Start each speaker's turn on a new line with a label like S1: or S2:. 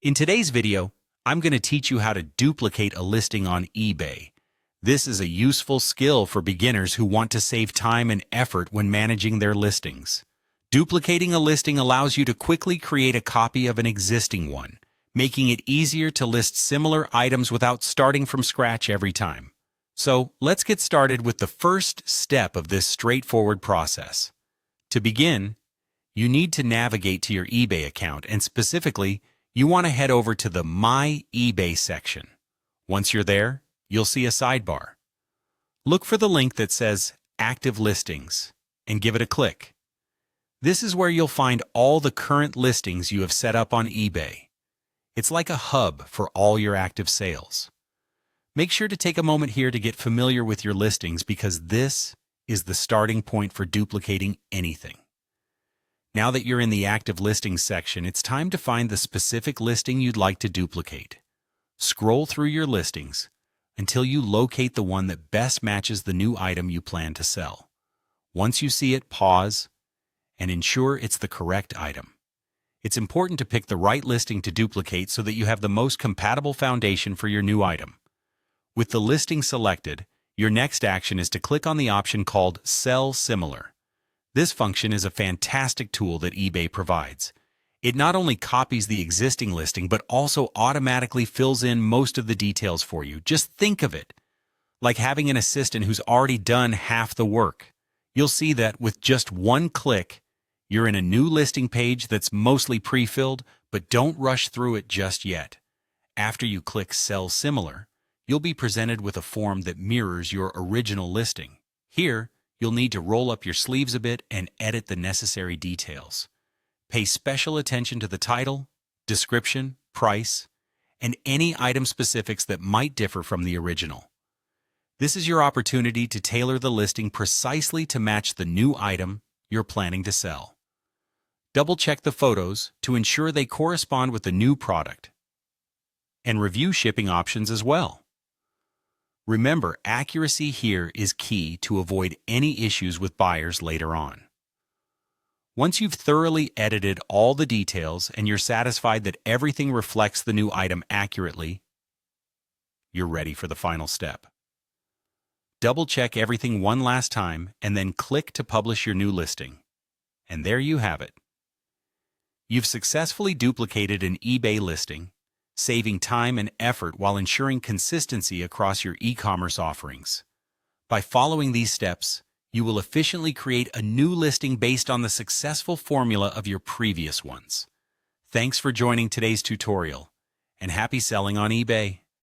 S1: In today's video, I'm going to teach you how to duplicate a listing on eBay. This is a useful skill for beginners who want to save time and effort when managing their listings. Duplicating a listing allows you to quickly create a copy of an existing one, making it easier to list similar items without starting from scratch every time. So, let's get started with the first step of this straightforward process. To begin, you need to navigate to your eBay account, and specifically, you want to head over to the My eBay section. Once you're there, you'll see a sidebar. Look for the link that says Active Listings and give it a click. This is where you'll find all the current listings you have set up on eBay. It's like a hub for all your active sales. Make sure to take a moment here to get familiar with your listings because this is the starting point for duplicating anything. Now that you're in the Active Listings section, it's time to find the specific listing you'd like to duplicate. Scroll through your listings until you locate the one that best matches the new item you plan to sell. Once you see it, pause and ensure it's the correct item. It's important to pick the right listing to duplicate so that you have the most compatible foundation for your new item. With the listing selected, your next action is to click on the option called Sell Similar. This function is a fantastic tool that eBay provides. It not only copies the existing listing, but also automatically fills in most of the details for you. Just think of it like having an assistant who's already done half the work. You'll see that with just one click, you're in a new listing page that's mostly pre-filled, but don't rush through it just yet. After you click Sell Similar, you'll be presented with a form that mirrors your original listing. Here, you'll need to roll up your sleeves a bit and edit the necessary details. Pay special attention to the title, description, price, and any item specifics that might differ from the original. This is your opportunity to tailor the listing precisely to match the new item you're planning to sell. Double-check the photos to ensure they correspond with the new product, and review shipping options as well. Remember, accuracy here is key to avoid any issues with buyers later on. Once you've thoroughly edited all the details and you're satisfied that everything reflects the new item accurately, you're ready for the final step. Double-check everything one last time and then click to publish your new listing. And there you have it. You've successfully duplicated an eBay listing, saving time and effort while ensuring consistency across your e-commerce offerings. By following these steps, you will efficiently create a new listing based on the successful formula of your previous ones. Thanks for joining today's tutorial, and happy selling on eBay!